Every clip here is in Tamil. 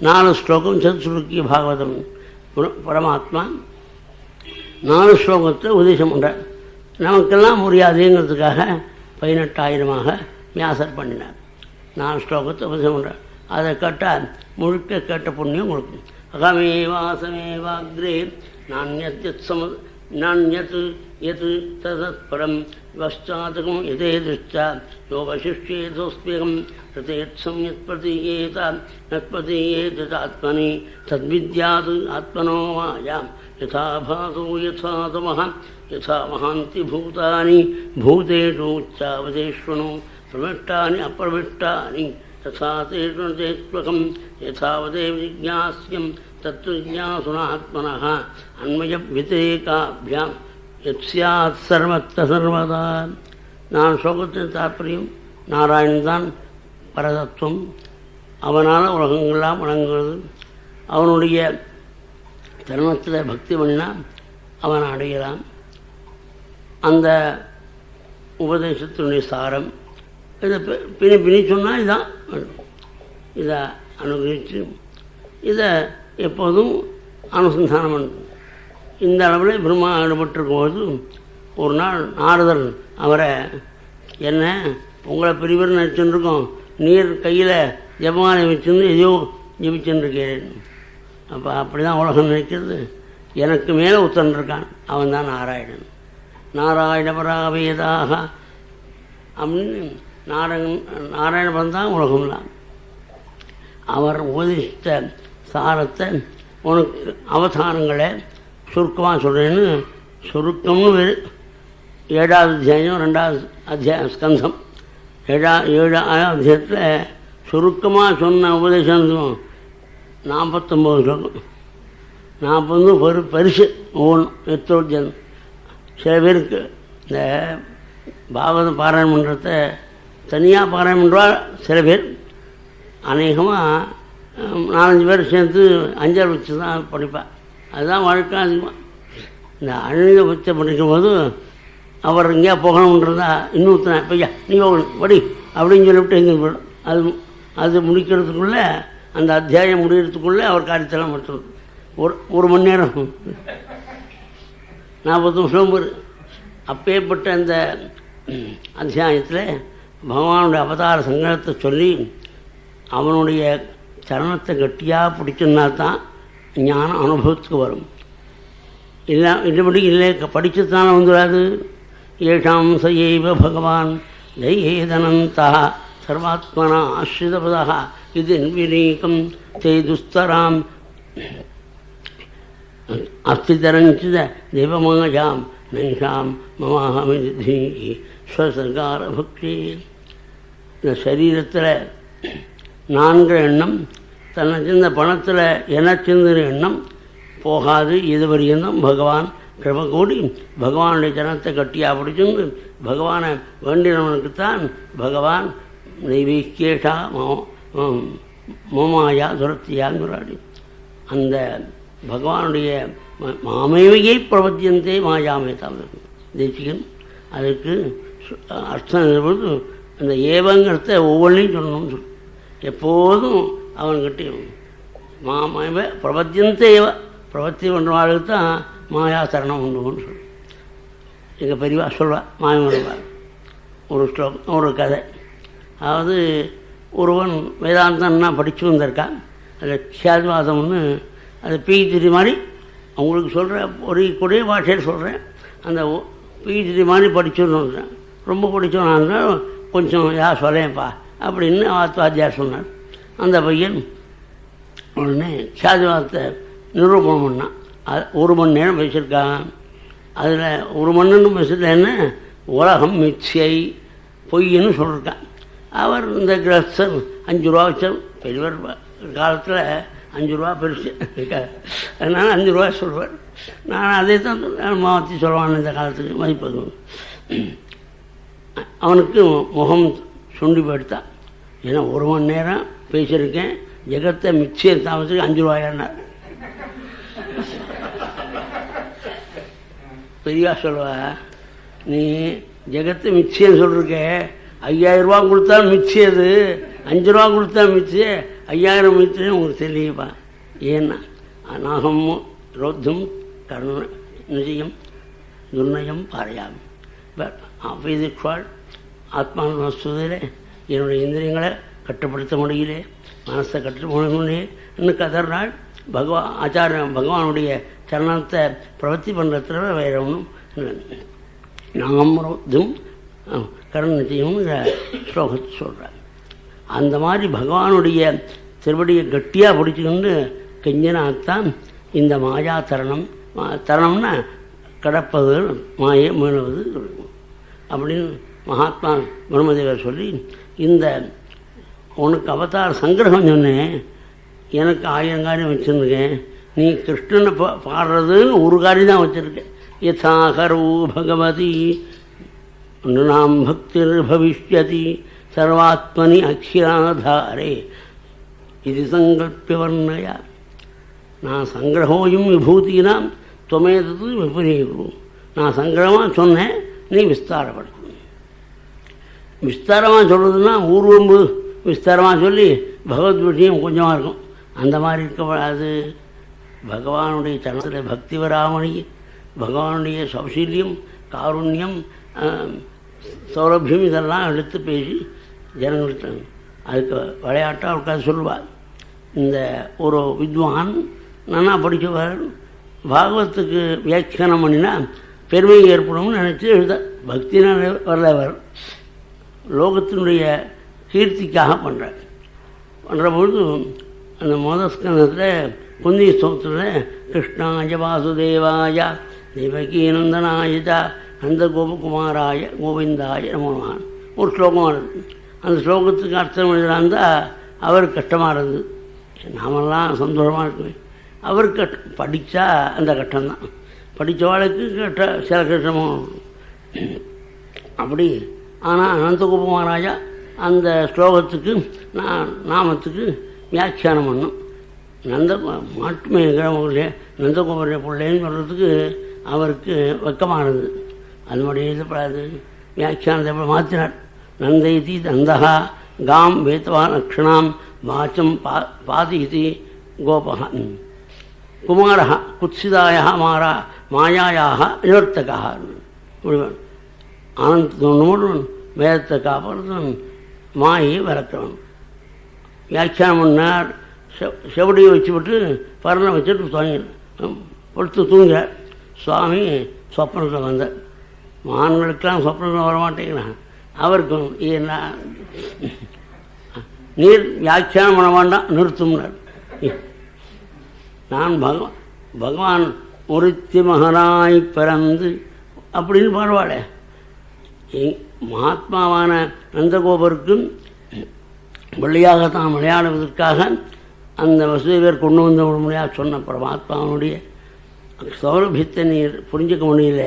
4 ஸ்லோகம் சதுஸ்ருக்கிய பாகவதம். பரமாத்மா 4 ஸ்லோகத்தை உபதேசம் பண்ணுறார். நமக்கெல்லாம் முடியாதுங்கிறதுக்காக 18,000 வியாசர் பண்ணினார். 4 ஸ்லோகத்தை உபதேசம் பண்ணுறார். அதை கேட்டால் முழுக்க கேட்ட புண்ணியம் கொடுக்கும். அகமேவாசமேவாக்ரே நானியத் யத் ததத்பரம் பஷ்சாதகம் யதே திருஷ்டா யோகசிஷ்யேதோஸ்மியம் பிரதேத்சம் யத் பிரதீயேத நத் பிரதீயேதாத்மனி தத்வித்யாது ஆத்மனோ மாயாம் யதா பாசோ யதா தமஹ யதா மஹாந்தி பூதானி பூதேஷு உச்சாவதேஷ்வனு பிரவிஷ்டானி அப்பிரவிஷ்டானி ததா தேஷ்வகம் யதாவதே விஜ்ஞாஸ்யம் தத்துவிஜ்ஞாசுனாத்மனः அன்மய விதேகாபியாம் யத்ஸ்யாத் சர்வத்த சர்வதா. 4 ஸ்லோகத்தின் தாற்பயம் நாராயணன் தான் பரதத்துவம். அவனால் உலகங்கள்லாம் வழங்குகிறது. அவனுடைய தர்மத்தில் பக்தி பண்ணினால் அவன் அடையலாம். அந்த உபதேசத்தினுடைய சாரம் இதை பின்னி சொன்னால் இதுதான். இதை அனுகிரகித்து இதை எப்போதும் அனுசந்தானம் பண்ணும். இந்த அளவில் பிரம்மா ஈடுபட்டிருக்கும்போது ஒரு நாள் நாரதர் அவரை, என்ன உங்களை பெரியவர் நினச்சுருக்கோம், நீர் கையில் ஜபமாலை வச்சுருந்து எதையோ ஜபிச்சுருக்கிறேன். அப்போ அப்படி தான் உலகம் நினைக்கிறது. எனக்கு மேலே உத்தரன்றிருக்கான், அவன் தான் நாராயணன். நாராயணபராவேதாக அப்படின்னு நாராயணபரம் தான் உலகம்லாம். அவர் உபதேசித்த சாரத்தை உனக்கு அவதாரங்களை சுருக்கமாக சொல்கிறேன்னு சுருக்கம்னு வேறு 7வது அத்தியாயம் 2வது ஸ்கந்தம் 7வது அத்தியாயத்தில் சுருக்கமாக சொன்ன உபதேசம் 49 ஸ்லோகம். 40 பரிசு ஒவ்வொன்றும் எத்தோஜன். சில பேருக்கு இந்த பாகவதம் பாராயணம் பண்ணுறத தனியாக பாராயணம் பண்ணுறா சில பேர். அநேகமாக 4-5 பேர் சேர்ந்து 5 வச்சு தான் படிப்பேன். அதுதான் வழக்கம். அதிகமாக இந்த அழுத பச்சை படிக்கும்போது அவர் எங்கேயா போகணுன்றதா இன்னொருத்தனை பையா நீ போகணும் படி அப்படின்னு சொல்லிவிட்டு எங்கே போயிடும். அது முடிக்கிறதுக்குள்ளே, அந்த அத்தியாயம் முடிகிறதுக்குள்ளே அவர் காரியத்தெல்லாம் முடிச்சிடும். ஒரு மணி நேரம் 40 நிமிஷம் வரும். அப்பேற்பட்ட அந்த அத்தியாயத்தில் பகவானுடைய அவதார சங்கடத்தை சொல்லி அவனுடைய சரணத்தை கட்டியாக பிடிச்சுன்னா தான் ஞானம் அனுபவத்துக்கு வரும். இல்லை இல்லைபடி இல்லை படித்ததானே வந்துடாது. ஏஷாம் சைவ பகவான் தயேதனந்தா சர்வாத்மனா ஆஸ்ரிதபதா இது விரீகம் தே துஸ்தராம் அஸ்திதரஞ்சித தேவமாயாம் நைஷாம் மமாஹமிதி ஸ்வசர்கார பக்தி. இந்த சரீரத்தில் 4 எண்ணம், தன்னை சிந்த பணத்தில் என சிந்தின எண்ணம் போகாது. இதுவரையும் பகவான் கிருப கூடி பகவானுடைய ஜனத்தை கட்டியாக பிடிச்சிருந்து பகவானை வேண்டினவனுக்குத்தான் பகவான் நைவேக்கியேஷா மோமாயா துரத்தியாங்கிறாடி. அந்த பகவானுடைய மாமேவையை பிரபத்தியந்தே மாயாமே தான் தேசிகன். அதுக்கு அர்த்தம் பொழுது அந்த ஏவங்கிறத ஒவ்வொன்றையும் சொல்லணும்னு சொல்லு. எப்போதும் அவன்கிட்ட மாமேவ பிரபத்தியந்தேவ பிரபத்தி பண்ணுவாளுக்கு தான் மாயா சரணம் உண்டுன்னு சொல்லு. எங்கள் பெரியவா சொல்வாள் மாயமருவா ஒரு ஸ்லோகம், ஒரு கதை. அதாவது ஒருவன் வேதாந்தம்னா படித்து வந்திருக்கான். அதில் க்ஷாத்வாதம்னு அது பிஹெச்டி மாதிரி அவங்களுக்கு சொல்கிறேன், ஒரு கூடிய பாஷையில் சொல்கிறேன். அந்த பிஹெச்டி மாதிரி படிச்சுன்னு ரொம்ப படித்தோன்னா கொஞ்சம் சொல்லேன்ப்பா அப்படின்னு வாத்தியார் சொன்னார். அந்த பையன் உடனே க்ஷாத்வாதத்தை நிரூபணம் பண்ணான். அது 1 மணி நேரம் பேசியிருக்கான். அதில் 1 மணி நேரம் பேசுறது என்ன, உலகம் மிச்சை பொய்ன்னு சொல்லியிருக்கான். அவர் இந்த கிரஸ்தர் 5 ரூபா வச்சார். பெரியவர் காலத்தில் 5 ரூபா பெருசு, அதனால் 5 ரூபா சொல்வார். நான் அதே தான் மாற்றி சொல்லுவான் இந்த காலத்துக்கு மதிப்பது. அவனுக்கு முகம் சுண்டி போயிடுத்தான். ஏன்னா 1 மணி நேரம் பேசியிருக்கேன், ஜெகத்தை மிக்சியை தாமத்துக்கு 5 ரூபாயானார். பெரியவா சொல்லுவா, நீ ஜெகத்தை மிக்சின்னு சொல்லிருக்க, 5000 ரூபா கொடுத்தா மிக்சி, அது 5 ரூபா கொடுத்தா மிக்சி, 5000 மீட்டரே உங்களுக்கு தெரியப்பா. ஏன்னா நாகம் ரோத்தம் கர்ண நிஜயம் துர்நயம் பாறையாகும். அப்போதுக்குள் ஆத்மானஸ்துதில் என்னுடைய இந்திரியங்களை கட்டுப்படுத்த முடியல, மனசை கட்டுப்படுத்த முடியல. இன்னும் கதறினாள் பகவானுடைய சரணத்தை பிரவர்த்தி பண்ணுறதுல வேற ஒன்றும் இல்லை. நாகம் ரோத்தம் கர்ண நிஜயம் ஸ்லோகத்தை சொல்கிறார். அந்த மாதிரி பகவானுடைய திருவடியை கட்டியாக பிடிச்சிக்கிண்டு கெஞ்சனாத்தான் இந்த மாயா தரணம். தரணம்னா கடப்பது, மாயை மீளுவது அப்படின்னு மகாத்மா பிரம்மதேவர் சொல்லி, இந்த உனக்கு அவதார சங்கிரகம் சொன்னேன், எனக்கு 1000 காரியம் வச்சுருக்கேன், நீ கிருஷ்ணனை பாடுறதுன்னு ஒரு காரியம் தான் வச்சுருக்கேன். யதாகரூ பகவதி நாம் பக்திர் பவிஷ்யதி சர்வாத்மனி அக்ஷராதாரே இது சங்கல்பிய வர்ணயா. நான் சங்கிரகோயும் விபூதினாம் துவமேதது விபரீகு. நான் சங்கிரகமாக சொன்னேன், நீ விஸ்தாரப்படுத்த. விஸ்தாரமாக சொல்கிறதுனா ஊர்வம்பு விஸ்தாரமாக சொல்லி பகவத் விஷயம் கொஞ்சமாக இருக்கும். அந்த மாதிரி இருக்கப்படாது. பகவானுடைய சரணத்தில் பக்தி வராமணி, பகவானுடைய சௌசீல்யம், காருண்யம், சௌரபியம் இதெல்லாம் எடுத்து பேசி ஜனங்களுக்கு அதுக்கு விளையாட்டாக உட்காந்து சொல்லுவார். இந்த ஒரு வித்வான் நல்லா படித்தவர் பாகவத்துக்கு வியாக்கியானம் பண்ணினா பெருமை ஏற்படும்னு நினச்சி எழுத. பக்தினால் வரலவர் லோகத்தினுடைய கீர்த்திக்காக பண்ணுறார். பண்ணுற பொழுது அந்த மோதஸ்கந்தத்தில் குந்தி ஸ்தோத்திரத்தில் கிருஷ்ணாய வாசுதேவாய தேவகீநந்தனாய நந்த கோபகுமாராய கோவிந்தாய நமோனமான் ஒரு ஸ்லோகம் வருது. அந்த ஸ்லோகத்துக்கு அர்த்தம் எழுதுறாந்தால் அவருக்கு கஷ்டமாக இருந்தது. நாமெல்லாம் சந்தோஷமாக இருக்குவேன். அவருக்கு படித்தா அந்த கஷ்டம்தான். படித்தவாளுக்கு சில கஷ்டமும் அப்படி. ஆனால் நந்தகோபகுமாராஜா அந்த ஸ்லோகத்துக்கு நாமத்துக்கு வியாக்கியானம் பண்ணும். மாட்டுமே கிழமைகளே நந்தகோபுர பிள்ளைன்னு சொல்கிறதுக்கு அவருக்கு வெக்கமாக இருந்தது. அது மட்டும் எழுதப்படாது. வியாக்கியானத்தை எப்படி மாற்றினார். நந்தைதி நந்தகா காம் வேத்தவா லக்ஷணாம் வாச்சம் பாதிதி கோபா குமாரः குத்சிதாயः மாயாயாக நிவர்த்தகः. ஆனந்தோடு வேதத்தை காப்பாற்றவன் மாயை விளக்கிறவன். வியாக்கியானம் பண்ணார். செவடியை வச்சுவிட்டு பரணை வச்சுட்டு படுத்து தூங்கிறார். சுவாமி சொப்பனத்தில் வந்தார். மான்களுக்கெல்லாம் சொப்பனத்தில் வரமாட்டேங்கிறான். அவருக்கும் என்ன நீர் வியாக்கியானம் பண்ண வேண்டாம் நிறுத்தும்னார். நான் பகவான் ஒருத்தி மகனாய் பிறந்து அப்படின்னு பாடுவாளே. மகாத்மாவான நந்தகோபருக்கும் வழியாக தான் விளையாடுவதற்காக அந்த வசுதேவர் கொண்டு வந்த முறையாக சொன்ன பரமாத்மாவனுடைய சௌரபியத்தை நீர் புரிஞ்சிக்க முடியல.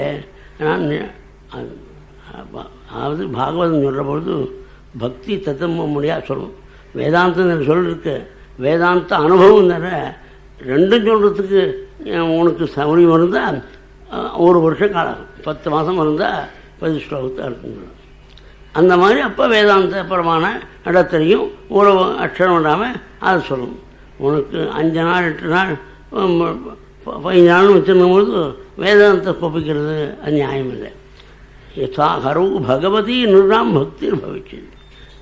நான் அதாவது பாகவதம் சொல்கிற பொழுது பக்தி தத்துவம் முடியாது சொல்லணும். வேதாந்தம் சொல்லிருக்கு. வேதாந்த அனுபவம் தர ரெண்டும் சொல்கிறதுக்கு உனக்கு சௌரியம் இருந்தால் 1 வருஷ காலம் 10 மாதம் இருந்தால் 10 ஸ்லோகத்தை இருக்குங்க. அந்த மாதிரி அப்போ வேதாந்த பரமான இடத்துலையும் ஒரு அக்ஷரம் இல்லாமல் அதை சொல்லணும். உனக்கு 5 நாள் 8 நாள் 15 நாள்னு வச்சுருக்கும்போது வேதாந்தத்தை கொப்பிக்கிறது அது நியாயம் இல்லை. யதா ஹரோ பகவதி நிர்ணாம் பக்தி பவிச்சு.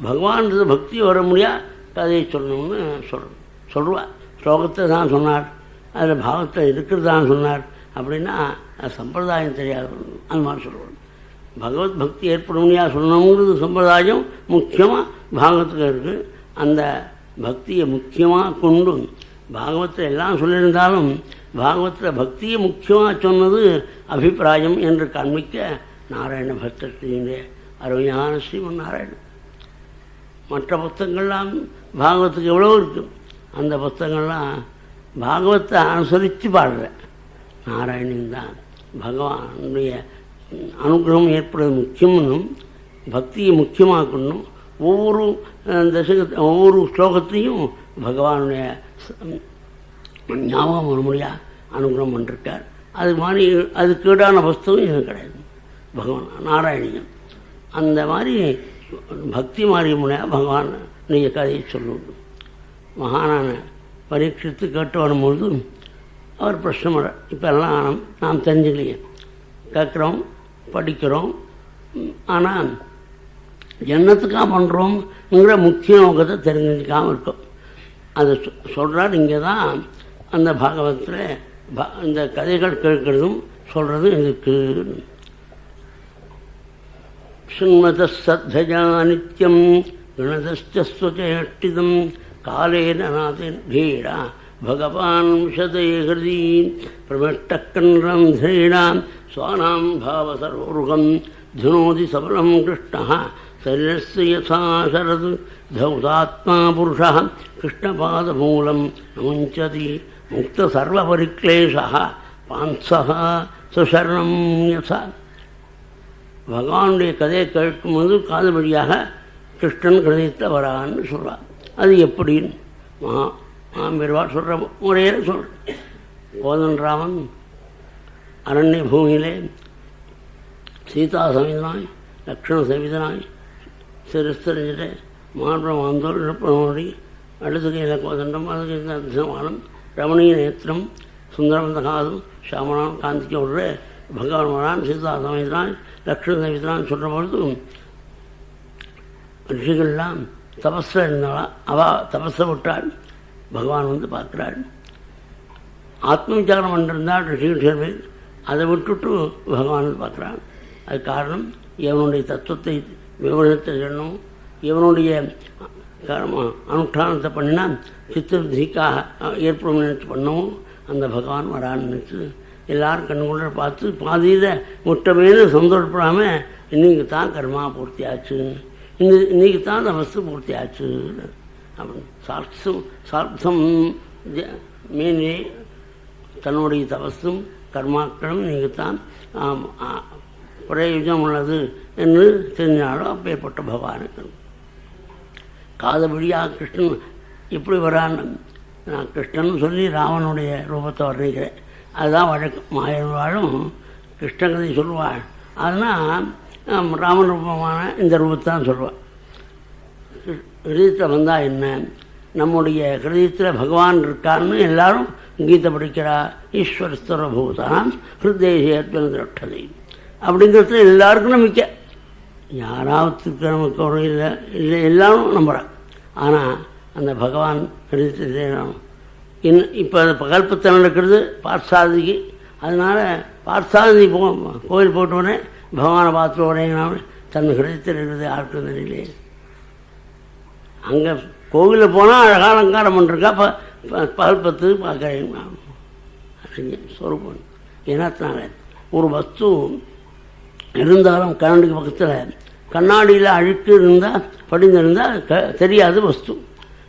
பகவான்றது பக்தி வர முடியாது கதையை சொல்லணும்னு சொல்லுவார். ஸ்லோகத்தை தான் சொன்னார், அதில் பாவத்தை இருக்கிறது தான் சொன்னார் அப்படின்னா அது சம்பிரதாயம் தெரியாது. அந்த மாதிரி சொல்லுவார். பகவத் பக்தி ஏற்படும்னியா சொல்லணுங்கிறது சம்பிரதாயம் முக்கியமாக பாகவத்தில் இருக்குது. அந்த பக்தியை முக்கியமாக கொண்டு பாகவத்தில் எல்லாம் சொல்லியிருந்தாலும் பாகவத்தில் பக்தியை முக்கியமாக சொன்னது அபிப்பிராயம் என்று காண்பிக்க நாராயண பக்தத்தினுடைய அருமையான ஸ்ரீமன் நாராயணன். மற்ற புத்தகங்கள்லாம் பாகவத்துக்கு எவ்வளோ இருக்குது. அந்த புத்தகங்கள்லாம் பாகவத்தை அனுசரித்து பாடுற நாராயணன் தான். பகவானுடைய அனுகிரகம் ஏற்படுறது முக்கியம்னும் பக்தியை முக்கியமாக்கணும். ஒவ்வொரு ஸ்லோகத்தையும் பகவானுடைய ஞாபகம் ஒரு மொழியாக அனுகிரகம் பண்ணிருக்கார். அது மாதிரி அதுக்கு ஈடான புஸ்தகம் இது கிடையாது. பகவான் நாராயணியம் அந்த மாதிரி பக்தி மாறிய முறையாக பகவானுடைய கதையை சொல்லணும். மகானான பரீட்சித்து கேட்டு வரும்பொழுது அவர் பிரச்சனை இப்போ எல்லாம் நாம் தெரிஞ்சுக்கலையே, கேட்குறோம், படிக்கிறோம், ஆனால் என்னத்துக்காக பண்ணுறோம்ங்கிற முக்கிய நோக்கத்தை தெரிஞ்சுக்காமல் இருக்கோம். அதை சொல்கிறார். இங்கே தான் அந்த பாகவத்தில் இந்த கதைகள் கேட்கறதும் சொல்கிறதும் இதுக்கு. சுண்மத சத்யா நித்யம் கணதஸ்வச்சேஷ்டிதம் காலேன நாதேடா பகவான் விஷதே ஹிருதி பிரமஷ்டக்கன்றம் திரீணாம் ஸ்வானாம் பாவசரோருகம் துனோதி சபலம் கிருஷ்ணः சரீரஸ்ய யதா சரத் தௌதாத்மா புருஷः கிருஷ்ணபாதமூலம் நமுஞ்சதி முக்த சர்வபரிக்லேஷः பான்சः சுசரணம் யதா. பகவானுடைய கதையை கேட்கும்போது காது வழியாக கிருஷ்ணன் ஹிருதயத்தில் வரான்னு சொல்கிறார். அது எப்படின்னு மாம்பெருவாள் சொல்கிற முறையில் சொல்கிறேன். கோதண்டராமன் அரண்ய பூமியிலே சீதா சமேதனாய் லக்ஷ்மண சமேதனாய் சிறுஸ்தரிஞ்சிட்டு மாற்றம் வந்தோர் இழப்பனோடி அடுத்த கையில் கோதண்டம் அதுக்கு அதிசயமானம் ரமணீய நேத்திரம் சுந்தரவந்த காதும் சாமனான் காந்திக்கு விடுற பகவான் வரான் சீதா சமேதனாய் லக்ஷ்மண சமேதனான்னு சொல்கிற பொழுது ரிஷிகள்லாம் தபஸில் இருந்தாலும் அவள் தபஸை விட்டாள். பகவான் வந்து பார்க்குறாள். ஆத்ம விசாரம் பண்ணிருந்தால் ரிஷிகள் சேர்வேன், அதை விட்டுட்டு பகவான் வந்து பார்க்குறான். அது காரணம் இவனுடைய தத்துவத்தை விவரணத்தை சொல்லணும், இவனுடைய அனுஷ்டானத்தை பண்ணினா சித்திரதிக்காக ஏற்படும் நினைச்சு பண்ணவும் அந்த பகவான் வரான்னு நினச்சி எல்லாரும் கண்ணுக்குள்ள பார்த்து பாதியில் முட்டமேனு சந்தோஷப்படாமல் இன்றைக்கி தான் கர்மா பூர்த்தி ஆச்சு, இன்றைக்கி தான் தபஸு பூர்த்தி ஆச்சு அப்படின்னு சார்த்தம் மீனே தன்னுடைய தபஸும் கர்மாக்களும் இன்றைக்கி தான் பிரயோஜனம் உள்ளது என்று தெரிஞ்சாலும் அப்பேற்பட்ட பகவானுக்கு காது வழியாக கிருஷ்ணன் எப்படி வரான்னு நான் கிருஷ்ணன் சொல்லி ராவனுடைய ரூபத்தை வர்ணிக்கிறேன். அதுதான் வழக்கம். மாயவாளும் கிருஷ்ணகதை சொல்லுவாள், அதனால் ராமன் ரூபமான இந்த ரூபத்தான் சொல்லுவாள். ஹிருதயத்தில் வந்தால் என்ன, நம்முடைய ஹிருதயத்தில் பகவான் இருக்கான்னு எல்லாரும் கீதை படிக்கிறா. ஈஸ்வரஸ்தர பூதான் ஹிருதேஷேத்வனதிரட்டதை அப்படிங்கிறதுல எல்லாருக்கும் நம்பிக்கை. யாராவது நமக்கு ஒரு இல்லை இல்லை எல்லாரும் நம்புகிறான். ஆனால் அந்த பகவான் ஹிருதயத்தில் இப்போ பகல்பத்தில் நடக்கிறது பார்த்தசாரதிக்கு. அதனால் பார்த்தசாரதி கோயில் போட்டு உடனே பகவானை பார்த்துட்டு உடனே தன் ஹிருதயத்தில் இருக்கிறது யாருக்கும் தெரியலையே. அங்கே கோவிலில் போனால் அழகான அலங்காரம் பண்ணிருக்கா, பகல்பத்து பார்க்குறேன் சொருப்பம். ஏன்னாத்தினால ஒரு வஸ்து இருந்தாலும் கரண்டுக்கு பக்கத்தில் கண்ணாடியில் அழுக்கு இருந்தால் படிந்திருந்தால் தெரியாது வஸ்து.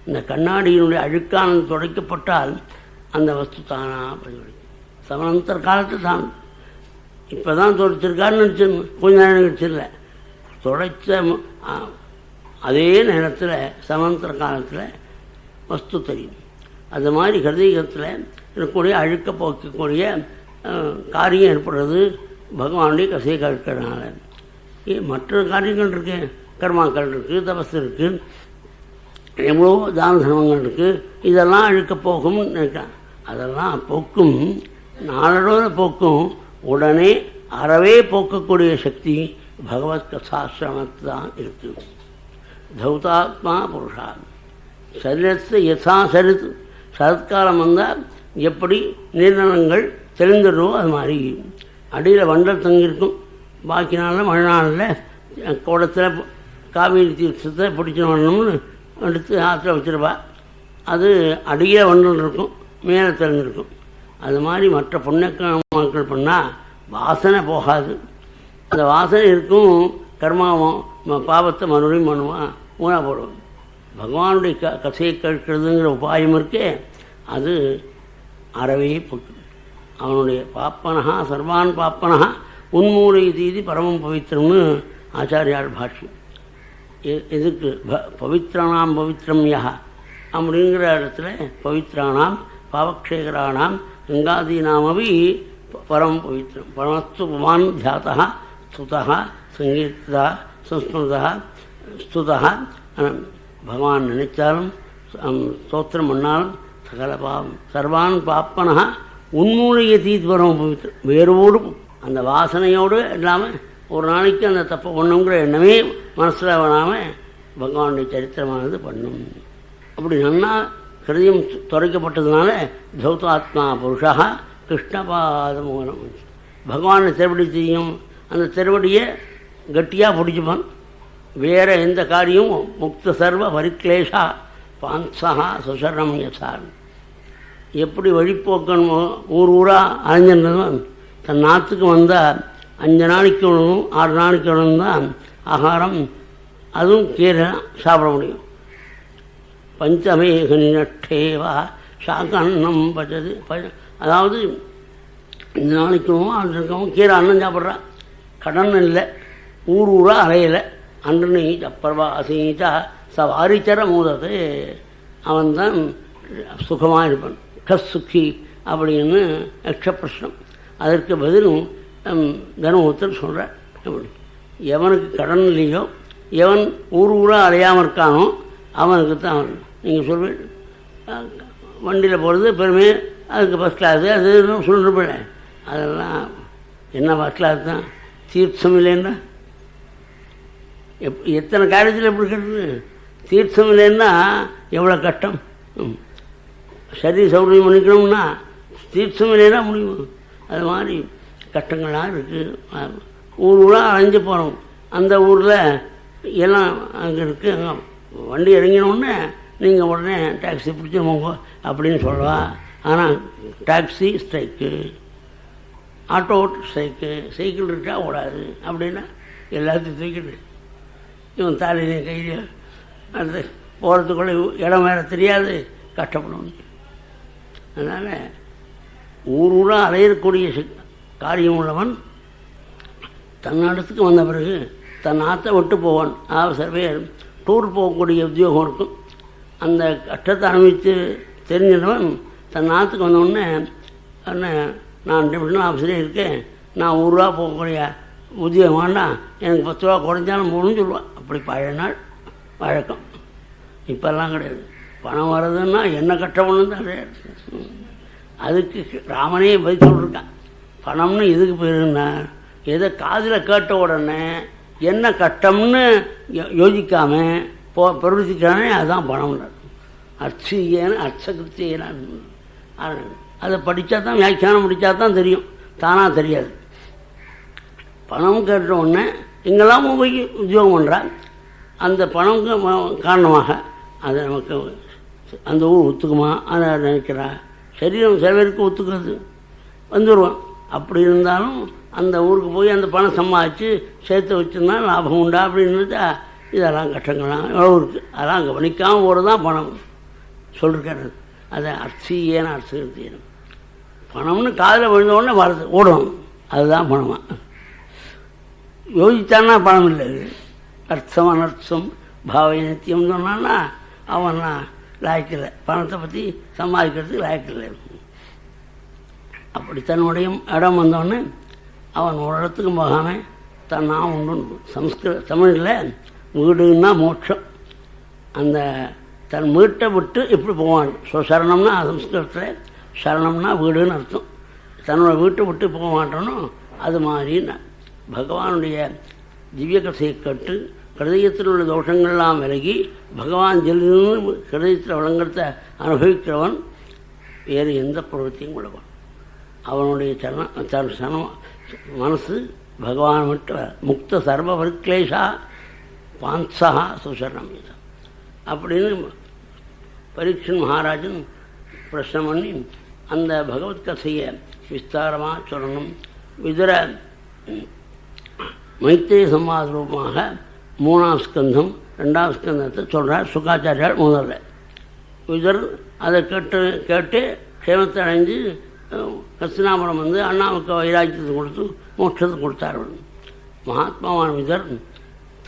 இந்த கண்ணாடியினுடைய அழுக்கானது துடைக்கப்பட்டால் அந்த வஸ்து தானாக பிரதிபலிக்கும். சமணந்தர் காலத்தில் தான் இப்போ தான் துடைச்சிருக்கான்னு நினச்சிருந்த கொஞ்ச நேரம் நினச்சிடல, துடைச்ச அதே நேரத்தில் சமந்தர காலத்தில் வஸ்து தெரியும். அது மாதிரி ஹிருதயத்தில் இருக்கக்கூடிய அழுக்க போக்கக்கூடிய காரியம் ஏற்படுறது பகவானுடைய கசையை கற்கிறதுனால. மற்ற காரியங்கள் இருக்குது, கர்மாக்கள் இருக்குது, தபஸ் இருக்குது, எவ்வளோ தான தர்மங்கள் இருக்குது. இதெல்லாம் அழுக்க போகும்னு நினைக்கிறேன். அதெல்லாம் போக்கும், நாளோட போக்கும், உடனே அறவே போக்கக்கூடிய சக்தி பகவத் கதாசிரமத்து தான் இருக்குது. தௌதாத்மா புருஷா சரீரத்தை யதா சரித்து சரத்காலம் வந்தால் எப்படி நீர்நலங்கள் தெளிந்துடுவோ அது மாதிரி அடியில் வண்டல் தங்கியிருக்கும். பாக்கி நாளில் மழை நாளில் கோடத்தில் காவேரி தீர்த்தத்தை பிடிச்சி வரணும்னு எடுத்து ஆற்ற வச்சுருப்பா. அது அடியில் வண்டல் இருக்கும், மேலே திறந்துருக்கும். அது மாதிரி மற்ற புண்ணியக்கர்மாக்கள் பண்ணால் வாசனை போகாது. அந்த வாசனை இருக்கும், கர்மாவும் பாவத்தை மறுபடியும் பண்ணுவான், மூணாக போடுவான். பகவானுடைய கசையை கேட்கறதுங்கிற உபாயம் இருக்கே, அது அறவே போட்டு அவனுடைய பாப்பனகா சர்வான் பாப்பனகா உன்மூலை தீதி பரமம் பவித்திரம்னு ஆச்சாரியார் பாஷ்யம். எதுக்கு பவித்ரானாம் பவித்ரம் யா அப்படிங்கிற இடத்துல பவித்ரானாம் பாவக்ஷேகரானாம் கங்காதீனாமபி பரமம் பவித்திரம் பரமஸ்து புமான் தியாதா ஸ்துதா சங்கீதா சம்ஸ்மிருதா ஸ்துதா. பகவான் நினைச்சாலும் ஸ்தோத்திரம் பண்ணாலும் சகல பாவம் சர்வான் பாப்பனா உன்மூலிகை தீத்து வரும் வேரோடு அந்த வாசனையோடு இல்லாமல் ஒரு நாளைக்கு அந்த தப்பை பண்ணுங்கிற எண்ணமே மனசில் வராமல் பகவானுடைய சரித்திரமானது பண்ணும். அப்படி நன்னா ஹிருதயம் துறைக்கப்பட்டதுனால தௌதாத்மா புருஷா கிருஷ்ணபாத மூலம் பகவானை திருவடி செய்யும். அந்த திருவடியை கட்டியாக பிடிச்சிப்பான். வேறு எந்த காரியமும் முக்த சர்வ பரிக்லேஷா பான்சா சுசரணம் யசான். எப்படி வழிப்போக்கணுமோ ஊர் ஊராக அலைஞ்சிருந்ததும் தன் நாற்றுக்கு வந்தால் 5 நாளைக்கு ஒன்றும் 6 நாளைக்கு ஒன்றும் தான் ஆகாரம், அதுவும் கீரை சாப்பிட முடியும். பஞ்சமேகனி நட்டேவா சாக்கன்னம் பச்சது அதாவது 5 நாளைக்கு அது இருக்கவும் கீரை அன்னம் சாப்பிட்றான். கடன் இல்லை, ஊர் ஊராக அலையலை. அன்று சப்பர்வா அசீச்சா சவாரிச்சர மூதத்து அவன்தான் சுகமாக இருப்பான். கசுக்கி அப்படின்னு யக்ஷ பிரஷ்னம். அதற்கு பதிலும் தர்மபுத்தர் சொல்கிறார். எவனுக்கு கடன் இல்லையோ, எவன் ஊர் ஊராக அலையாமல் இருக்கானோ அவனுக்கு தான் நீங்கள் சொல்வீங்க. வண்டியில் போகிறது பெருமை, அதுக்கு ஃபஸ்ட் கிளாஸு அது சொல்லிருப்பேன். அதெல்லாம் என்ன ஃபஸ்ட் கிளாஸ் தான், தீர்த்தம் இல்லைன்னா எத்தனை காலேஜில் எப்படி கட்டுறது? தீர்த்தம் இல்லைன்னா எவ்வளோ கஷ்டம். சரி சௌகரியம் பண்ணிக்கணும்னா தீர்த்தம் இல்லைன்னா முடியும். அது மாதிரி கஷ்டங்கள்லாம் இருக்குது. ஊர் ஊராக அலைஞ்சு போகிறோம். அந்த ஊரில் எல்லாம் அங்கே இருக்குது. அங்கே வண்டி இறங்கினோடனே நீங்கள் உடனே டாக்ஸி பிடிச்சி போங்க அப்படின்னு சொல்லுவா. ஆனால் taxi strike, auto strike, cycle இருக்கா ஓடாது அப்படின்னா எல்லாத்தையும் தூக்கிட்டு இவன் தாலிலையும் கையிலையும் அது போகிறதுக்குள்ளே இடம் வேறு தெரியாது, கஷ்டப்படும். அதனால் ஊர் ஊராக அலையக்கூடிய காரியம் உள்ளவன் தன்னடத்துக்கு வந்த பிறகு தன் ஆற்றை விட்டு போவான். சில பேர் டூர் போகக்கூடிய உத்தியோகம் இருக்கும். அந்த கஷ்டத்தை அனுபவித்து தெரிஞ்சினவன் தன் ஆற்றுக்கு வந்தோடனே நான் டிவிஷன் ஆஃபீஸரே இருக்கேன், நான் 1 ரூபா போகக்கூடிய உத்தியோகம் வேண்டாம், எனக்கு 10 ரூபா குறைஞ்சாலும் போகணும்னு சொல்லுவான். அப்படி பழைய நாள் வழக்கம். இப்போல்லாம் கிடையாது. பணம் வர்றதுன்னா என்ன கஷ்டப்படணும் தான் கிடையாது. அதுக்கு ராமனே பதில் சொல்லியிருக்கான். பணம்னு எதுக்கு போயிருந்தா, எதை காதில் கேட்ட உடனே என்ன கஷ்டம்னு யோசிக்காமல் பிரவர்த்திக்கானே அதுதான் பணம்னார். அர்ச்சியேன்னு அர்ச்சகிருத்தியேனான்னு அதை படித்தா தான், வியாக்கியானம் படித்தா தான் தெரியும், தானாக தெரியாது. பணம் கேட்ட உடனே எங்கெல்லாம் போய் உத்தியோகம் பண்ணுறான். அந்த பணம் காரணமாக அதை நமக்கு அந்த ஊர் ஒத்துக்குமா அதை நினைக்கிறா. சரீரம் சில பேருக்கு ஒத்துக்கிறது வந்துடுவான். அப்படி இருந்தாலும் அந்த ஊருக்கு போய் அந்த பணம் சம்பாதிச்சு சேர்த்து வச்சுருந்தா லாபம் உண்டா அப்படின்னுட்டா இதெல்லாம் கஷ்டங்கள்லாம் எவ்வளோ இருக்குது. அதெல்லாம் கவனிக்காமல் போகிறது தான் பணம் சொல்லிருக்காரு. அதை அர்ச்சியேன்னு அர்ச்சகிருத்தியேன்னு. பணம்னு காதில் விழுந்தோடனே வருது ஓடும், அதுதான் பணமாக. யோசித்தான்னா பணம் இல்லை. அர்த்தம் அனர்த்தம் பாவை நித்தியம் சொன்னான்னா அவன் லாய்க்கில்லை, பணத்தை பற்றி சம்பாதிக்கிறதுக்கு லாய்க்கில்லை. அப்படி தன்னுடைய இடம் வந்தோடனே அவன் ஒரு இடத்துக்கும் போகாமல் தன் நான் உண்டு. தமிழில் வீடுன்னா மோட்சம். அந்த தன் வீட்டை விட்டு எப்படி போவான். சரணம்னா சம்ஸ்கிருதத்தில் சரணம்னா வீடுன்னு அர்த்தம். தன்னோட வீட்டை விட்டு போக மாட்டோனோ அது மாதிரின்னு பகவானுடைய திவ்ய கதையை கேட்டு ஹிருதயத்தில் உள்ள தோஷங்கள்லாம் விலகி பகவான் ஜெல்லுன்னு ஹிருதயத்தில் வழங்கத்தை அனுபவிக்கிறவன் வேறு எந்த பிரவൃத்தியும் உள்ளவன். அவனுடைய சரணம் மனசு பகவான் விட்டு முக்த சர்வ பரிக்லேஷா பான்சா சுசரணம் அப்படின்னு பரீட்சன் மகாராஜன் பிரச்சனை பண்ணி அந்த பகவத் கதையை விஸ்தாரமாக சொல்லணும். விதுர மைத்திரிய சம்வாத ரூபமாக 3ஆம் ஸ்கந்தம் 2ஆம் ஸ்கந்தத்தை சொல்கிறார் சுகாச்சாரியால். முதல்ல விதுர் அதை கேட்டு க்ஷேமத்தை அடைஞ்சு கஸ்தினாபுரம் வந்து அண்ணாவுக்கு வைராக்கியத்தை கொடுத்து மோட்சத்தை கொடுத்தார். மகாத்மாவான விதுர்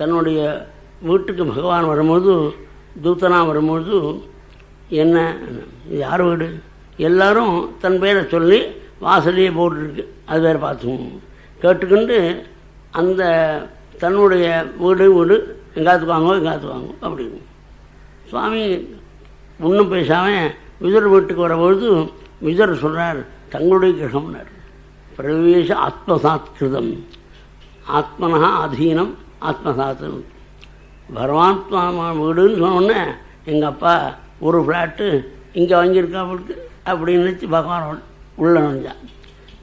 தன்னுடைய வீட்டுக்கு பகவான் வரும்போது தூத்தனாக வரும்போது என்ன இது யார் வீடு எல்லோரும் தன் பேரை சொல்லி வாசலையே போட்டுருக்கு, அது வேறு பார்த்துக்கணும் கேட்டுக்கிண்டு அந்த தன்னுடைய வீடு எங்காத்துக்கு வாங்கோ அப்படின்னு சுவாமி ஒன்றும் பேசாமல் விதுர் வீட்டுக்கு வரபொழுது விதுர் சொல்கிறார், தங்களுடைய கிரகம்னார். பிரவேச ஆத்மசாத்கிருதம், ஆத்மனா அதீனம் ஆத்மசாத்திரம். பரமாத்மா வீடுன்னு சொன்னோடனே எங்கள் அப்பா ஒரு ஃப்ளாட்டு இங்கே வாங்கியிருக்கா அவளுக்கு அப்படின்னு நினச்சி பகவான் உள்ளே நுழைஞ்சான்.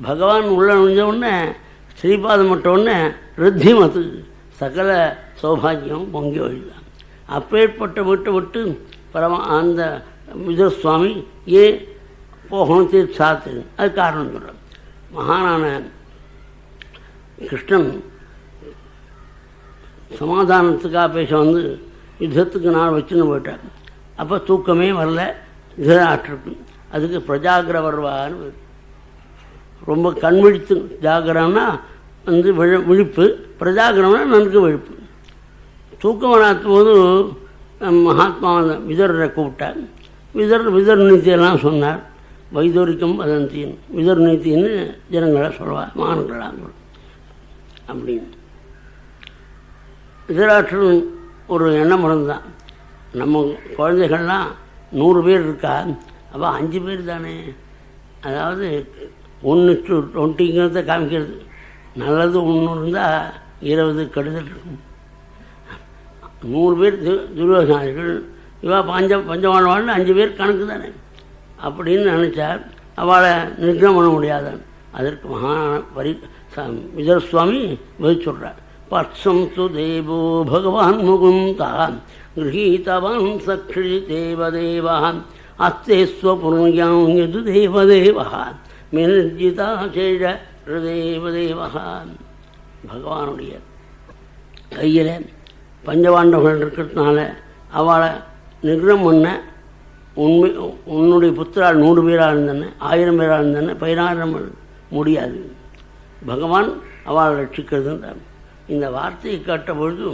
பகவான் உள்ளே நுழைஞ்ச உடனே ஸ்ரீபாதம் மட்டவுடனே ரித்திமத்து சகல சௌபாகியம் பொங்கி வழிதான். அப்பேற்பட்ட வீட்டை விட்டு அந்த விதுர சுவாமி ஏன் போகணும் தீர்த்தாத்து, அது காரணம் சொல்கிறேன். மகானான கிருஷ்ணன் சமாதானத்துக்காக பேச வந்து யுத்தத்துக்கு நான் வச்சுன்னு போயிட்டேன். அப்போ தூக்கமே வரல திருதராஷ்டிரருக்கு. அதுக்கு பிரஜாகிர வருவான்னு ரொம்ப கண் விழித்து, ஜாகிரம்னா வந்து விழிப்பு, பிரஜாகிரம்னா நன்கு விழிப்பு. தூக்கம் வராத போது மகாத்மா விதரை கூப்பிட்டார். விதர் நீதியெல்லாம் சொன்னார். வைதோரிக்கம் வதந்தின்னு விதர் நீத்தின்னு ஜனங்களை சொல்வார், மான்களாக அப்படின்னு. திருதராஷ்டிரன் ஒரு எண்ணம் இருந்தான், நம்ம குழந்தைகள்லாம் 100 பேர் இருக்கா, அப்போ 5 பேர் தானே, அதாவது 1:20 காமிக்கிறது. நல்லது 1 இருந்தால் 20 கெடுதல் இருக்கும். 100 பேர் துரியோதனாதிகள், இவா பஞ்சவாழ்வாள் 5 பேர் கணக்கு தானே அப்படின்னு நினச்சார். அவளை நிர்ணயம் பண்ண முடியாதான். அதற்கு மகான விதுர சுவாமி பதில் சொல்கிறார். பட்சம் து தேவோ பகவான் முகுந்தா கிரகீதவான் சக்ஷி தேவதேவான் அஸ்தே ஸ்வபுண்ணியம் எது தேவதேவா மிர்ஜிதா சேஷ தேவதேவா. பகவானுடைய கையில் பஞ்சபாண்டவர்கள் இருக்கிறதுனால அவளை நிகிரம் பண்ண உன்னுடைய புத்திரால் 100 பேராக இருந்தன, 1000 பேராக இருந்தன, 16 முடியாது. பகவான் அவளை ரட்சிக்கிறதுன்றார். இந்த வார்த்தையை கேட்ட பொழுது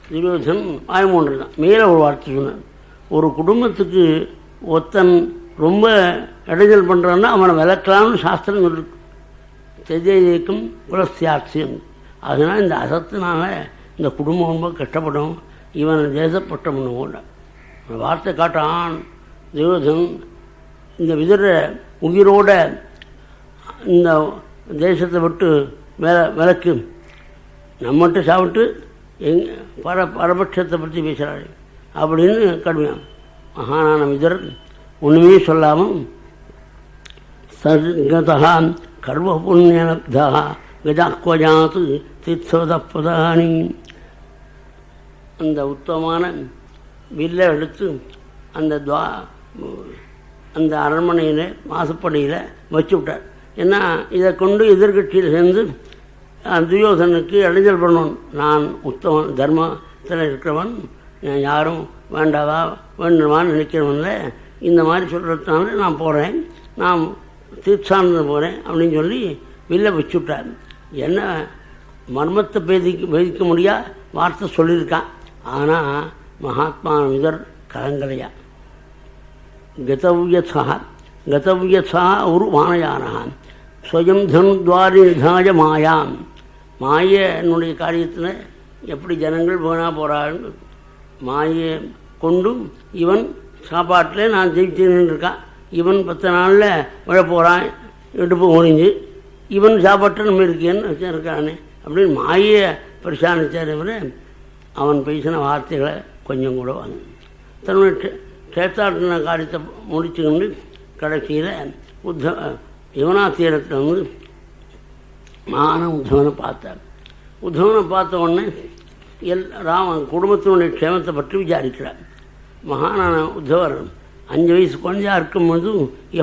துரியோதன் ஆயமூன்று தான் மேலே ஒரு வார்த்தை சொன்னார். ஒரு குடும்பத்துக்கு ஒத்தன் ரொம்ப இடைஞ்சல் பண்ணுறான்னா அவனை விளக்கலாம்னு சாஸ்திரம் இருக்கு. தெஜேக்கும் குலசியாட்சியம். அதனால் இந்த அசத்தினால இந்த குடும்பம் ரொம்ப கஷ்டப்படும், இவனை தேசப்பட்டம் பண்ண வார்த்தை காட்டான். துரியோதன் இந்த விதுர உயிரோட இந்த தேசத்தை விட்டு விளக்கு, நம்மகிட்ட சாப்பிட்டு பரபட்சத்தை பற்றி பேசுகிறாரு அப்படின்னு கடுமையாக மகானான விதுரர் ஒன்றுமே சொல்லாமல் சர்கதா கர்வ புண்ணியலப்தா கஜாக்வஜாத்து தீர்த்தவதப்பதானி. அந்த உத்தமமான வில்லை எடுத்து அந்த அரண்மனையில் வாசப்படியில் வச்சு விட்டார். ஏன்னா இதை கொண்டு எதிர்கட்சியில் சேர்ந்து துரியோதனுக்கு இடைஞ்சல் பண்ணணும். நான் உத்தமன், தர்மத்தில் இருக்கிறவன், யாரும் வேண்டாவா வேண்டுமான்னு நினைக்கிறவன்ல, இந்த மாதிரி சொல்கிறதுனால நான் போகிறேன், நான் தீர்த்தானது போகிறேன் அப்படின்னு சொல்லி வில்லை வச்சு விட்டார். என்ன மர்மத்தை பேதிக்க முடியா வார்த்தை சொல்லியிருக்கான். ஆனால் மகாத்மா விதர் கலங்கலையா. கதவ்யசா ஒரு வானயானான் ஸ்வயம் தனுத்வாரி நிதாய மாயாம். மாயனுடைய காரியத்தில் எப்படி ஜனங்கள் வீணாக போகிறான்னு மாயை கொண்டும் இவன் சாப்பாட்டில் நான் ஜெயிச்சுன்னு இருக்கான், இவன் 10 நாளில் விழ போகிறான், இடுப்பு முடிஞ்சு இவன் சாப்பாட்டை நம்ம இருக்கேன்னு வச்சுருக்கானே அப்படின்னு மாயை பரிசானிச்சார். தவிர அவன் பேசின வார்த்தைகளை கொஞ்சம் கூட வாங்க தன்னுடைய சேத்தாட்டின காரியத்தை முடிச்சுக்கொண்டு கடைசியில் யமுனா தீரத்தில் வந்து உத்தவனை பார்த்தார். உத்தவனை பார்த்த உடனே குடும்பத்தினுடைய க்ஷேமத்தை பற்றி விசாரிக்கிறார். மகானான உத்தவர் 5 வயசு குழந்தையாக இருக்கும்போது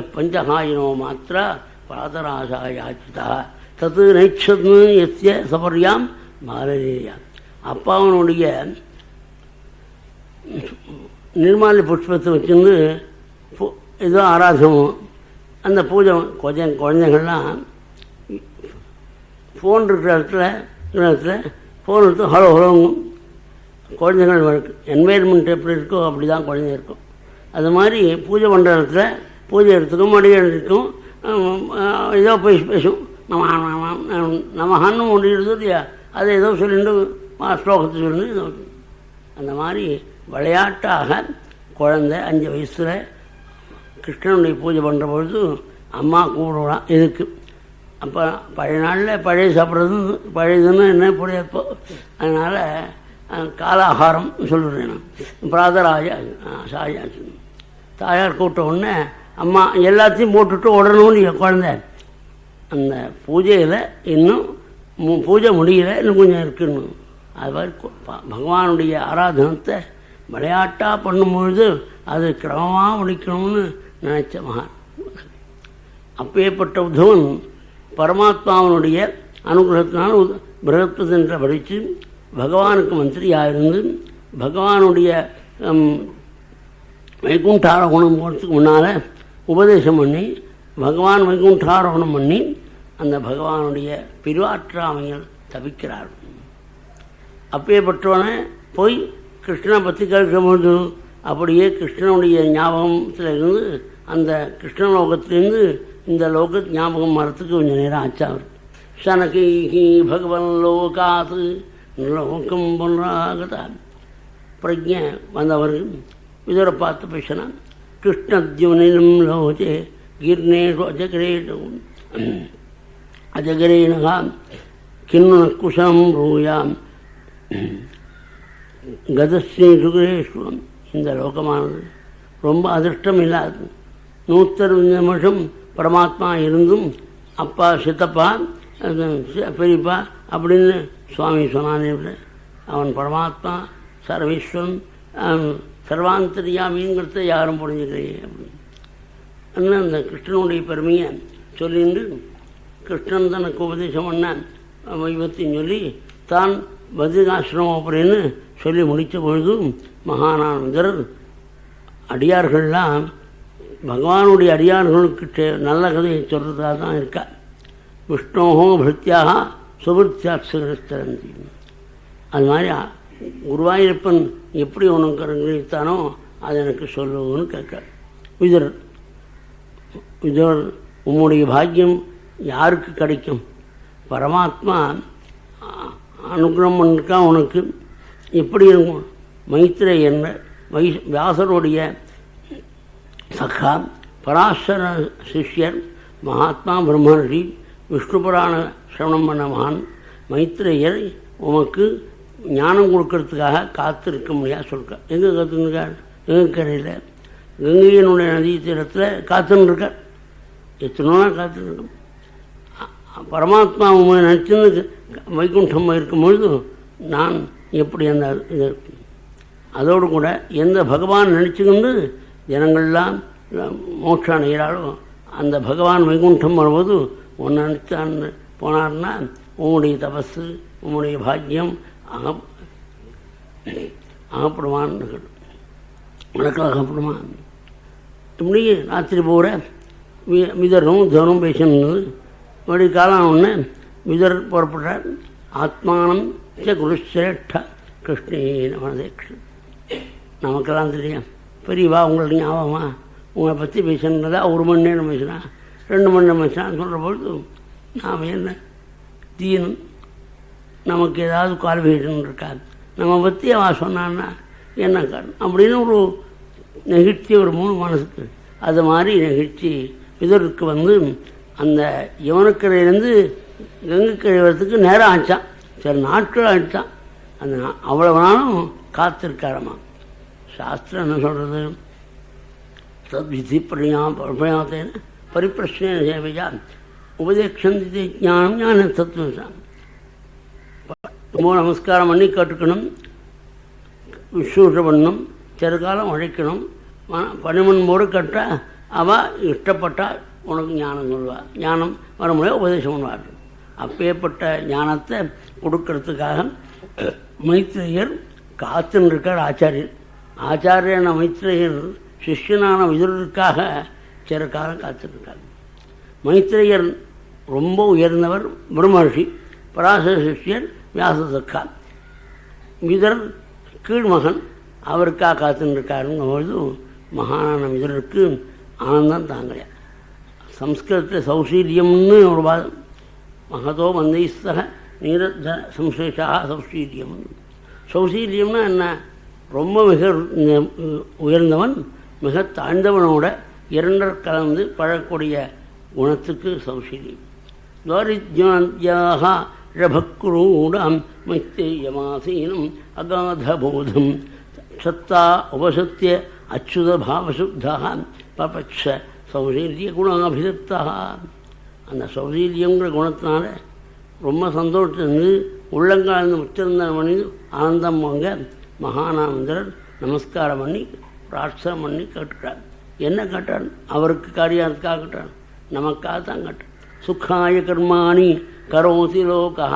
எப்பஞ்சகாயினோ மாத்திரா பாதராசாயாச்சிதா தத்து நைட்சத்னு எஸ்ய சபர்யாம் பாரதியா. அப்பாவனுடைய நிர்மாலி புஷ்பத்தை வச்சுருந்து ஏதோ ஆராதனமோ அந்த பூஜை குழந்தைகள்லாம் ஃபோன் இருக்கிற இடத்துல ஃபோன் எடுத்து ஹலோ ஹலோங்கும். குழந்தைகள் என்வைரன்மெண்ட் எப்படி இருக்கோ அப்படி தான் குழந்தைங்க இருக்கும். அது மாதிரி பூஜை பண்ணுற இடத்துல பூஜை எடுத்துக்கும், மடியை எடுத்துக்கும், ஏதோ பேசும். நம்ம ஹன்னும் முடிகிறது இல்லையா, அதை ஏதோ சொல்லிட்டு ஸ்லோகத்தை சொல்லி அந்த மாதிரி விளையாட்டாக குழந்தை 5 வயசில் கிருஷ்ணனுடைய பூஜை பண்ணுற பொழுது அம்மா கூப்பிடுவான் இதுக்கு. அப்போ பழைய நாளில் பழைய சாப்பிட்றது பழையதுன்னு என்ன புரியப்போ, அதனால் காலாகாரம் சொல்லுறேன் நான். பிராதராஜா சாயாச்சு தாயார் கூப்பிட்ட உடனே அம்மா எல்லாத்தையும் போட்டுட்டு உடனும் குழந்தை அந்த பூஜையில் இன்னும் பூஜை முடியல, இன்னும் கொஞ்சம் இருக்குன்னு. அது மாதிரி பகவானுடைய ஆராதனத்தை விளையாட்டாக பண்ணும்பொழுது அது கிரமமாக முடிக்கணும்னு நினைச்ச மகான். அப்பேற்பட்ட உத்தவன் பரமாத்மாவனுடைய அனுகிரகத்தினால் பிரகத்பதன்ற படித்து பகவானுக்கு மந்திரியாக இருந்து பகவானுடைய வைகுண்டாரோகணம் போகிறதுக்கு முன்னால் உபதேசம் பண்ணி பகவான் வைகுண்டாரோகணம் பண்ணி அந்த பகவானுடைய பிரிவாற்றாமையில் தவிக்கிறார். அப்பேற்பட்டவனை போய் கிருஷ்ணனை பற்றி கேட்கும்போது அப்படியே கிருஷ்ணனுடைய ஞாபகத்தில் இருந்து அந்த கிருஷ்ண லோகத்திலேருந்து இந்த லோக ஞாபகம் வரத்துக்கு கொஞ்சம் நேரம் ஆச்சா. அவர் சனகி பகவன் லோகாத்து லோகம் பொன்றாகதான் பிரஜ வந்தவர் இதரை பார்த்து பேசினான். கிருஷ்ணத்யுனிலும் லோச்சே கீர்ணேஷு அஜகரேணகா கிண்ணு குஷம் ரூயாம் கதஸ்ரீசுகரேஸ்வரம். இந்த லோகமானது ரொம்ப அதிர்ஷ்டம் இல்லாது. 160 நிமிஷம் பரமாத்மா இருந்தும் அப்பா சித்தப்பா பெரியப்பா அப்படின்னு சுவாமி சொன்னானே. அவன் பரமாத்மா சர்வேஸ்வரன் சர்வாந்தரியாமிங்கிறத யாரும் புரிஞ்சுக்கலையே அப்படின்னு அந்த கிருஷ்ணனுடைய பெருமையை சொல்லிட்டு கிருஷ்ணன் தனக்கு உபதேசம் பண்ண வைபத்தையும் சொல்லி தான் பத்ரிகாசிரமம் அப்படின்னு சொல்லி முடித்த பொழுதும் மகானானந்தர் அடியார்கள்லாம் பகவானுடைய அடியார்களுக்கு நல்ல கதையை சொல்கிறதாக தான் இருக்கா. விஷ்ணோஹோ பிருத்தியாக சுபிருத்தியாட்சரஸ்தரந்தி. அது மாதிரி குருவாயூரப்பன் எப்படி உனக்கு அனுகிரகித்தானோ அதை எனக்கு சொல்லுன்னு கேட்க. விதுரர் உம்முடைய பாக்கியம் யாருக்கு கிடைக்கும்? பரமாத்மா அனுகிரகம் பண்ணிருக்கா உனக்கு. எப்படி இருக்கும்? மைத்திரை என்ற வியாசருடைய சகா பராசர சிஷ்யர் மகாத்மா பிரம்மர்ஷி விஷ்ணு புராண சிரவணம் பண்ண மகான் மைத்திரையர் உமக்கு ஞானம் கொடுக்கறதுக்காக காத்திருக்க முடியாது சொல்லிருக்க. எங்கே காத்துருக்கார்? கங்கைக்கரையில் கங்கையினுடைய நதி தீரத்தில் காத்துருக்கார். எத்தனோ நாள் காத்துருக்கோம். பரமாத்மா உண்மை நினச்சின்னு வைகுண்டம் இருக்கும்பொழுது நான் எப்படி அந்த இது அதோடு கூட எந்த பகவான் நினச்சிக்கிண்டு ஜனங்கள்லாம் மோட்சம் அடைகிறாளோ அந்த பகவான் வைகுண்டம் வரும்போது ஒன்று நினச்சான்னு போனார்னா உன்னுடைய தபஸு உன்னுடைய பாக்கியம் அகப்படுவான் உனக்கு அகப்படுவான். இப்படி ராத்திரி போகிற விதரும் தவனும் பேசணுது. இப்படி காலம் ஒன்று விதர் புறப்படுறார். ஆத்மானம் ச குருஷ்ரேஷ்ட கிருஷ்ணேன மனதேக்ஷ. நமக்கெல்லாம் தெரியும் பெரியவா உங்களுக்கு ஞாபகமா உங்களை பற்றி பேசுனதா 1 மணி நேரம் பேசினா 2 மணி நேரம் பேசினான்னு சொல்கிற பொழுது நாம் என்ன தீனும் நமக்கு ஏதாவது குவாலிஃபிகேஷன் இருக்காது. நம்ம பற்றி அவன் சொன்னான்னா என்ன காரணம் அப்படின்னு ஒரு நெகிழ்ச்சி ஒரு 3 மனசுக்கு. அது மாதிரி நெகிழ்ச்சி இதற்கு வந்து அந்த யமுனக்கரையிலேருந்து கங்கைக்கரை வரத்துக்கு நேரம் ஆச்சான். சரி நாட்கள் ஆயிடுச்சான். அந்த அவ்வளவு நாளும் காத்திருக்காரம்மா. சாஸ்திரம் என்ன சொல்கிறது? தத்விதி பிரயாத்தேன பரிப்பிரஷ்னேன சேவையா உபதேக்ஷந்தி ஞானம் ஞான தத்துவம். ரொம்ப நமஸ்காரம் பண்ணி கேட்டுக்கணும், விசூஷை பண்ணணும், சிறுகாலம் உழைக்கணும். பணிமன்போடு கேட்டால் அவள் இஷ்டப்பட்டால் உனக்கு ஞானம் சொல்வாள். ஞானம் வர முடியாது உபதேசம் பண்ணுவாள். அப்பேற்பட்ட ஞானத்தை கொடுக்கறதுக்காக மைத்திரையர் காத்துன்னு இருக்கார். ஆச்சாரியன மைத்திரையர் சிஷ்யனான விதுரருக்காக சில காலம் காத்துருக்கார். மைத்திரையர் ரொம்ப உயர்ந்தவர் பிரம்மர்ஷி, பராசர சிஷ்யர் வியாசசக்கா. விதர் கீழ்மகன், அவருக்காக காத்துன்னு இருக்காருங்கும்பொழுது மகானான விதருக்கு ஆனந்தம் தாங்கலையா. சம்ஸ்கிருதத்தில் சௌசீல்யம்னு ஒரு வாதம். மகதோ மந்தைஸ்தக நீரத்த சம்சேஷா சௌசீல்யம். சௌசீல்யம்னா என்ன? ரொம்ப மிக உயர்ந்தவன் மிக தாழ்ந்தவனோட இரண்டர் கலந்து பழக்கூடிய குணத்துக்கு சௌசீல்யம். துவாரிஜ்ஞாத்யாக ரபக்ரூடாம் மைத்தேயமாசீனம் அகாதபோதம் சத்தா உபசத்திய அச்சுத பாவசுத்தா பபட்ச சௌசீல்ய குணாபிதப்தா. அந்த சௌசீல்யங்கிற குணத்தினால ரொம்ப சந்தோஷத்து உள்ளங்காழ்ந்து உச்சந்தனம் பண்ணி ஆனந்தம் வாங்க மகானானந்தர் நமஸ்காரம் பண்ணி பிரார்த்தனை பண்ணி கேட்டுட்டார். என்ன கேட்டார்? அவருக்கு காரியத்துக்காக கேட்டார், நமக்காக தான் கேட்டார். சுக்காய கர்மாணி கரோசி லோகா